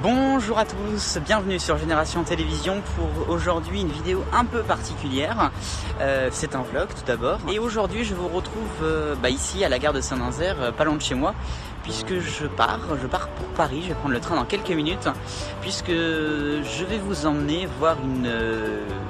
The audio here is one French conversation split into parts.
Bonjour à tous, bienvenue sur Génération Télévision pour aujourd'hui une vidéo un peu particulière. C'est un vlog tout d'abord. Et aujourd'hui je vous retrouve ici à la gare de Saint-Nazaire, pas loin de chez moi, puisque je pars pour Paris. Je vais prendre le train dans quelques minutes, puisque je vais vous emmener voir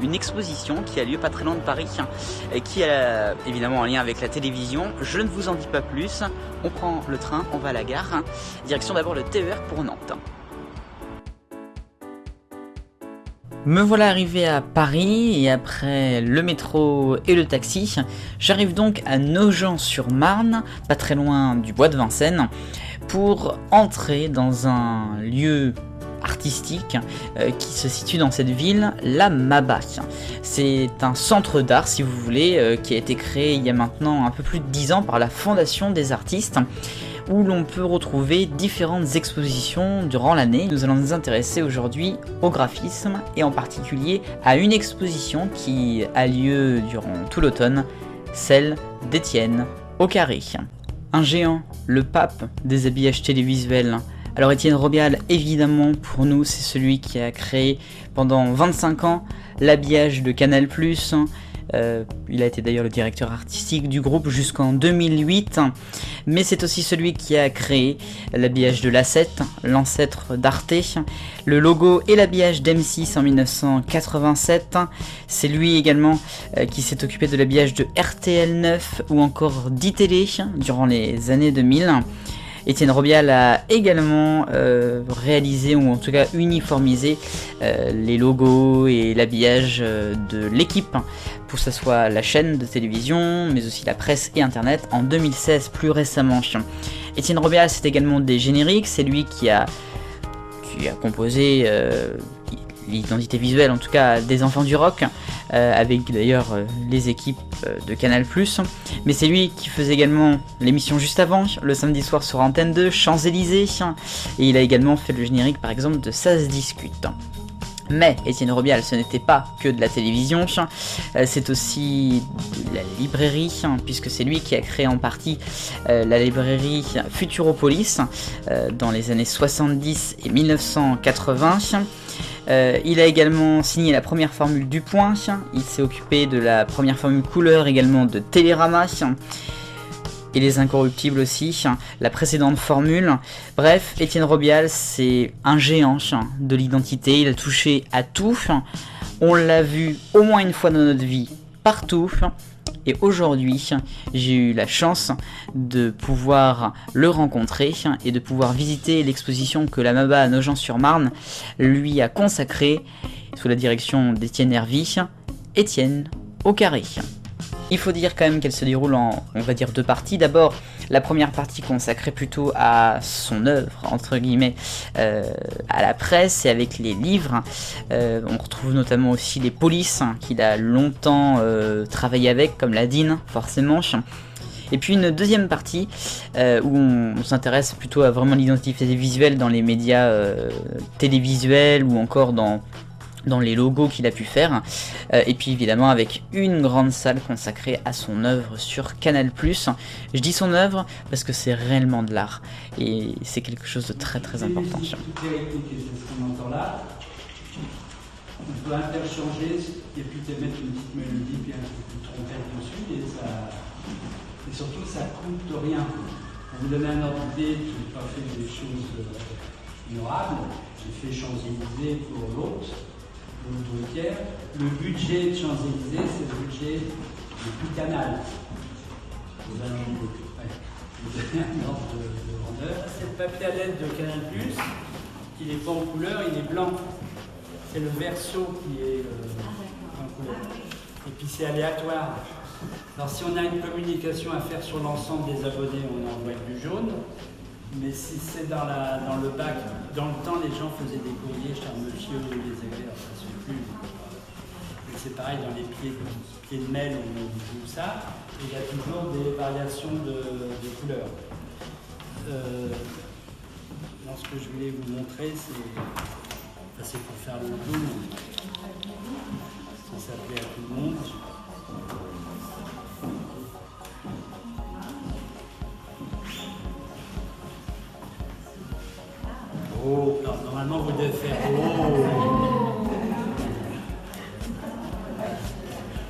une exposition qui a lieu pas très loin de Paris, qui a évidemment un lien avec la télévision. Je ne vous en dis pas plus, on prend le train, on va à la gare, direction d'abord le TER pour Nantes. Me voilà arrivé à Paris et après le métro et le taxi, j'arrive donc à Nogent-sur-Marne, pas très loin du bois de Vincennes, pour entrer dans un lieu artistique qui se situe dans cette ville, la Maba. C'est un centre d'art, si vous voulez, qui a été créé il y a maintenant un peu plus de 10 ans par la Fondation des artistes, où l'on peut retrouver différentes expositions durant l'année. Nous allons nous intéresser aujourd'hui au graphisme et en particulier à une exposition qui a lieu durant tout l'automne, celle d'Étienne Aucarré. Un géant, le pape des habillages télévisuels. Alors Étienne Robial, évidemment pour nous, c'est celui qui a créé pendant 25 ans l'habillage de Canal+. Il a été d'ailleurs le directeur artistique du groupe jusqu'en 2008, mais c'est aussi celui qui a créé l'habillage de l'A7, l'ancêtre d'Arte, le logo et l'habillage d'M6 en 1987. C'est lui également qui s'est occupé de l'habillage de RTL9 ou encore d'ITélé durant les années 2000. Étienne Robial a également réalisé ou en tout cas uniformisé les logos et l'habillage de l'équipe, pour que ce soit la chaîne de télévision mais aussi la presse et internet en 2016 plus récemment. Étienne Robial, c'est également des génériques, c'est lui qui a composé l'identité visuelle en tout cas des Enfants du Rock, avec d'ailleurs les équipes de Canal+, mais c'est lui qui faisait également l'émission juste avant, le samedi soir sur Antenne 2, Champs-Élysées, et il a également fait le générique par exemple de Ça se discute. Mais Étienne Robial, ce n'était pas que de la télévision, c'est aussi de la librairie, puisque c'est lui qui a créé en partie la librairie Futuropolis dans les années 70 et 1980. Il a également signé la première formule du Point, il s'est occupé de la première formule couleur également de Télérama, et les Incorruptibles aussi, la précédente formule. Bref, Étienne Robial, c'est un géant de l'identité, il a touché à tout, on l'a vu au moins une fois dans notre vie, partout, et aujourd'hui, j'ai eu la chance de pouvoir le rencontrer et de pouvoir visiter l'exposition que la Maba à Nogent-sur-Marne lui a consacrée, sous la direction d'Étienne Hervy, Étienne Aucarré. Il faut dire quand même qu'elle se déroule en, on va dire, deux parties. D'abord, la première partie consacrée plutôt à son œuvre, entre guillemets, à la presse et avec les livres. On retrouve notamment aussi les polices qu'il a longtemps travaillé avec, comme la DIN, forcément. Et puis une deuxième partie où on s'intéresse plutôt à vraiment l'identité visuelle dans les médias télévisuels ou encore dans les logos qu'il a pu faire, et puis évidemment avec une grande salle consacrée à son œuvre sur Canal+. Je dis son œuvre parce que c'est réellement de l'art, et c'est quelque chose de très très important. Toutes les rythmiques, c'est ce qu'on entend là. On peut interchanger et puis te mettre une petite mélodie puis un petit trompette dessus, et surtout ça coûte rien. Pour vous donner un ordre d'idée, je n'ai pas fait des choses ignorables, j'ai fait Champs-Élysées pour l'autre. Le budget de Champs-Élysées, c'est le budget du Canal. Vous allez vous donner un ordre de grandeur. C'est le papier à lettres de Canal+, il n'est pas en couleur, il est blanc. C'est le verso qui est en couleur. Et puis c'est aléatoire. Alors si on a une communication à faire sur l'ensemble des abonnés, on envoie du jaune. Mais si c'est dans le bac, dans le temps, les gens faisaient des courriers, chez un monsieur ou des éclairs, ça ne se fait plus. Et c'est pareil dans les pieds de mail, on joue ça, et il y a toujours des variations de couleurs. Alors, ce que je voulais vous montrer, c'est pour faire le zoom. Ça plaît à tout le monde. Oh, alors, normalement vous devez faire oh.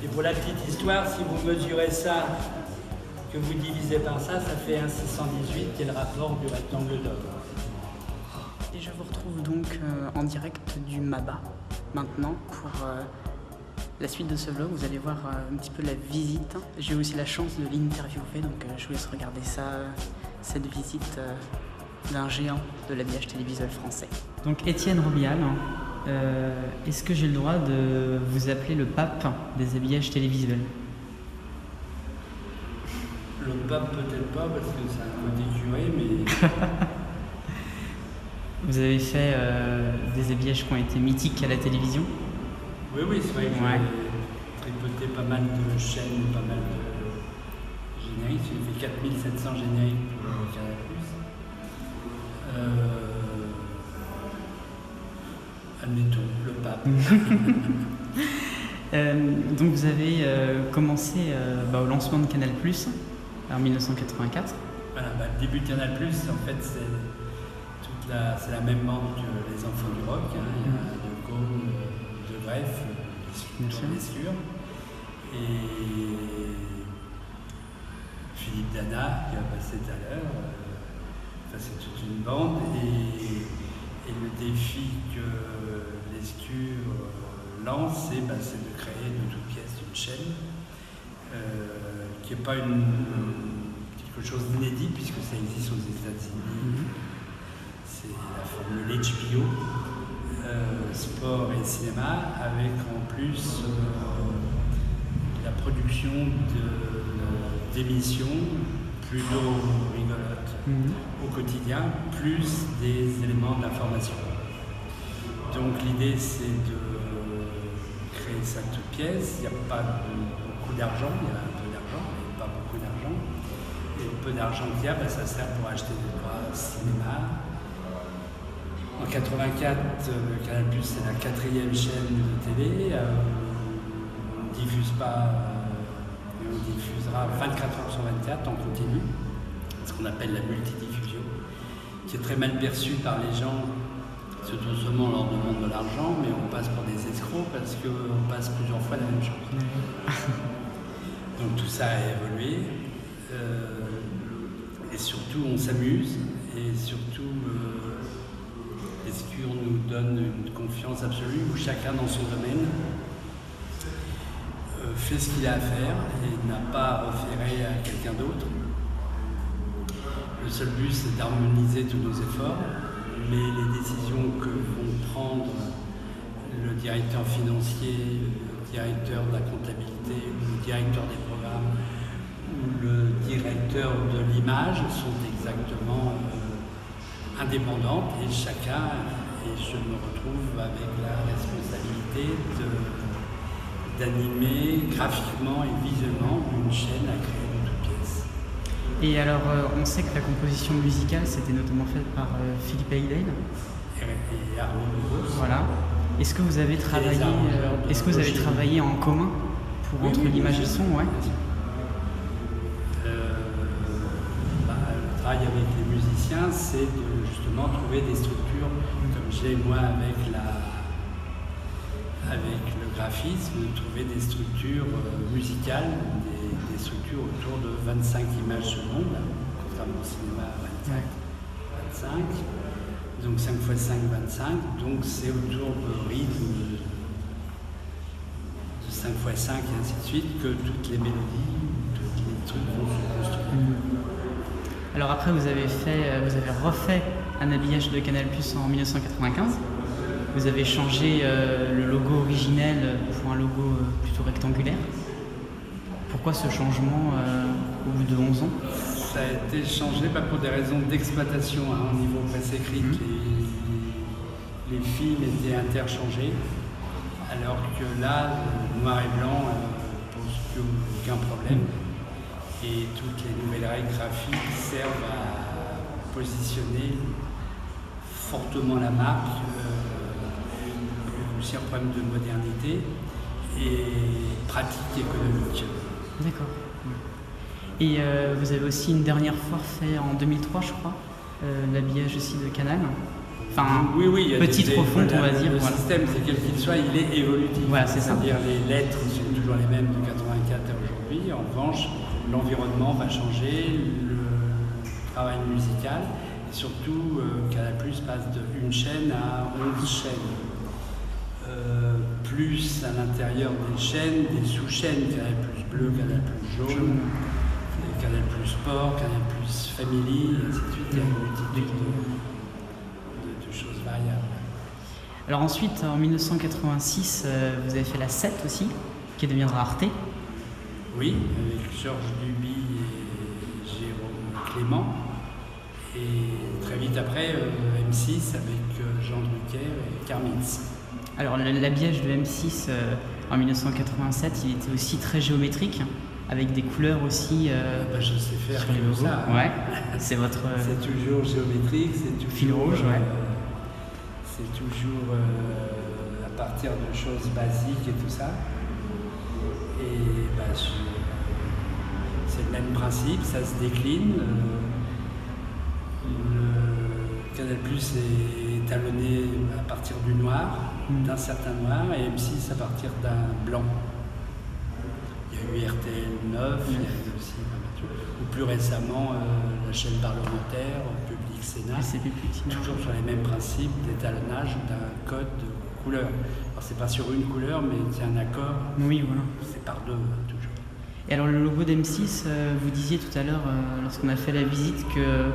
Et pour la petite histoire, si vous mesurez ça, que vous divisez par ça, ça fait un 618 qui est le rapport du rectangle d'or. Et je vous retrouve donc en direct du MABA maintenant pour la suite de ce vlog. Vous allez voir un petit peu la visite. J'ai eu aussi la chance de l'interviewer, donc je vous laisse regarder ça, cette visite d'un géant de l'habillage télévisuel français. Donc Étienne Robial, est-ce que j'ai le droit de vous appeler le pape des habillages télévisuels? Le pape peut-être pas parce que c'est un côté curé, mais... Vous avez fait des habillages qui ont été mythiques à la télévision? Oui, c'est vrai que j'ai tripoté pas mal de chaînes, pas mal de génériques. J'ai fait 4700 génériques pour Canal+. Admettons, le pape. Donc vous avez commencé au lancement de Canal+, en 1984. Voilà, le début de Canal+, en fait, c'est la même bande que Les Enfants du Rock. Hein. Il y a De Gaulle, De Greff, bien sûr. Et Philippe Dana, qui a passé tout à l'heure. C'est toute une bande. Et le défi que Lescure lance, c'est de créer de toutes pièces une chaîne qui n'est pas quelque chose d'inédit, puisque ça existe aux États-Unis. C'est la formule HBO, sport et cinéma, avec en plus la production d'émissions plutôt rigolotes au quotidien, plus des éléments d'information. Donc l'idée c'est de créer cette pièce. Il n'y a pas beaucoup d'argent, il y a un peu d'argent, mais pas beaucoup d'argent. Et le peu d'argent qu'il y a, ça sert pour acheter des droits cinéma. En 84, Canal+, c'est la 4e chaîne de télé. On ne diffuse pas, mais on diffusera 24 heures sur 24 en continu, ce qu'on appelle la multidiffusion, qui est très mal perçue par les gens. Surtout seulement on leur demande de l'argent, mais on passe pour des escrocs parce qu'on passe plusieurs fois la même chose. Donc tout ça a évolué. Et surtout on s'amuse, et surtout Lescure nous donne une confiance absolue où chacun dans son domaine fait ce qu'il a à faire et n'a pas à référer à quelqu'un d'autre. Le seul but c'est d'harmoniser tous nos efforts, mais les décisions que vont prendre le directeur financier, le directeur de la comptabilité, le directeur des programmes ou le directeur de l'image sont exactement indépendantes et chacun, et je me retrouve avec la responsabilité d'animer graphiquement et visuellement une chaîne à créer de toutes pièces. Et alors, on sait que la composition musicale, c'était notamment faite par Philippe Ayden. Et Arnaud Lubos. Voilà. Est-ce que vous avez travaillé en commun entre l'image et le son? Le travail avec les musiciens, c'est de justement trouver des structures, comme j'ai moi avec le graphisme, de trouver des structures musicales, des structures autour de 25 images secondes, contrairement au cinéma à 25. Donc 5 x 5, 25. Donc c'est autour de rythme de 5 x 5 et ainsi de suite que toutes les mélodies, tous les trucs vont se construire. Alors après, vous avez refait un habillage de Canal+ en 1995. Vous avez changé le logo originel pour un logo plutôt rectangulaire. Pourquoi ce changement au bout de 11 ans? Ça a été changé pour des raisons d'exploitation au niveau presse écrite. Les films étaient interchangés, alors que là, le noir et blanc ne pose plus aucun problème. Et toutes les nouvelles règles graphiques servent à positionner fortement la marque, aussi un problème de modernité et pratique économique. D'accord. Et vous avez aussi une dernière fois fait en 2003, je crois, l'habillage aussi de Canal, Enfin, oui, il y a petite refonte, on va dire. Le système, c'est quel qu'il soit, il est évolutif. Voilà, c'est ça. C'est-à-dire les lettres sont toujours les mêmes de 84 à aujourd'hui. En revanche, l'environnement va changer, le travail musical, et surtout, Canal+ passe d'une chaîne à 11 chaînes. Plus à l'intérieur des chaînes, des sous-chaînes, Canal+ Bleu, Canal+ Jaune, Canal+ Sport, Canal+ Family, et ainsi de suite. Il y a une multitude de choses variables. Alors ensuite, en 1986, vous avez fait la 7 aussi, qui deviendra Arte. Oui, avec Georges Duby et Jérôme Clément. Et très vite après, M6 avec Jean Drucker et Karmitz. Alors l'habillage de M6 en 1987, il était aussi très géométrique, avec des couleurs aussi je sais faire sur les comme logos. ça. Ouais, c'est votre... C'est toujours géométrique, c'est toujours... Fil rouge, ouais. C'est toujours à partir de choses basiques et tout ça. Et c'est le même principe, ça se décline. Le Canal+ est talonné à partir du noir, d'un certain noir, et M6 à partir d'un blanc. Il y a eu RTL 9, il y a eu aussi ou plus récemment la chaîne parlementaire, Public Sénat, toujours sur les mêmes principes d'étalonnage d'un code de couleur. Alors c'est pas sur une couleur, mais c'est un accord. Oui, voilà. C'est par deux, toujours. Et alors le logo d'M6, vous disiez tout à l'heure, lorsqu'on a fait la visite, que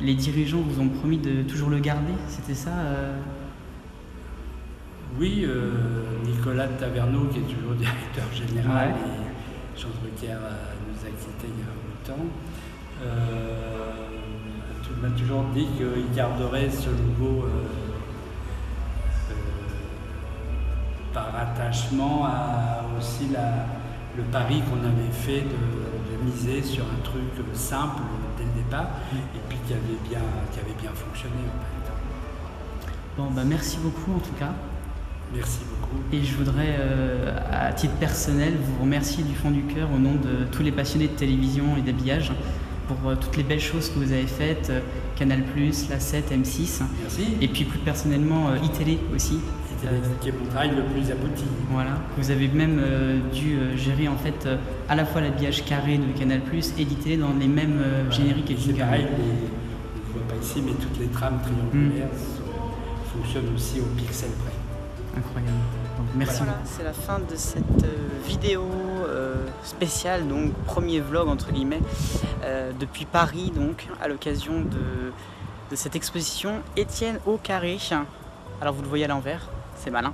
les dirigeants vous ont promis de toujours le garder, c'était ça Oui, Nicolas Taverneau, qui est toujours directeur général, ouais. Et Jean Drucker nous a quittés il y a un bout de temps, m'a toujours dit qu'il garderait ce logo par attachement à aussi le pari qu'on avait fait de miser sur un truc simple dès le départ et puis qui avait bien fonctionné en fait. Bon, merci beaucoup en tout cas. Merci beaucoup. Et je voudrais, à titre personnel, vous remercier du fond du cœur au nom de tous les passionnés de télévision et d'habillage pour toutes les belles choses que vous avez faites, Canal+, la 7, M6. Merci. Et puis plus personnellement, iTélé aussi. Qui est mon travail le plus abouti. Voilà. Vous avez même dû gérer en fait à la fois l'habillage carré de Canal+, et d'ITélé dans les mêmes génériques et c'est pareil, on ne voit pas ici, mais toutes les trames triangulaires fonctionnent aussi au pixel près. Incroyable. Donc, merci. Voilà, c'est la fin de cette vidéo spéciale, donc premier vlog entre guillemets, depuis Paris, donc à l'occasion de cette exposition Étienne au carré. Alors vous le voyez à l'envers, c'est malin.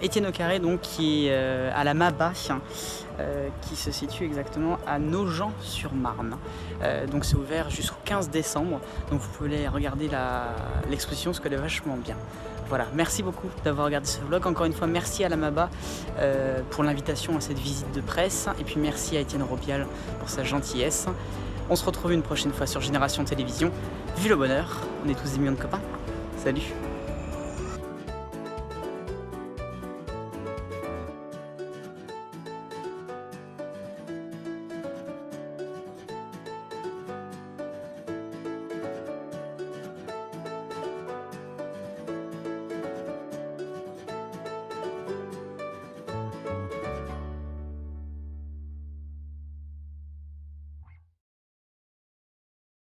Étienne au carré, donc qui est à la Maba, qui se situe exactement à Nogent-sur-Marne. Donc c'est ouvert jusqu'au 15 décembre, donc vous pouvez aller regarder l'exposition parce qu'elle est vachement bien. Voilà, merci beaucoup d'avoir regardé ce vlog. Encore une fois, merci à la Maba pour l'invitation à cette visite de presse. Et puis merci à Étienne Ropial pour sa gentillesse. On se retrouve une prochaine fois sur Génération Télévision. Vive le bonheur, on est tous des millions de copains. Salut!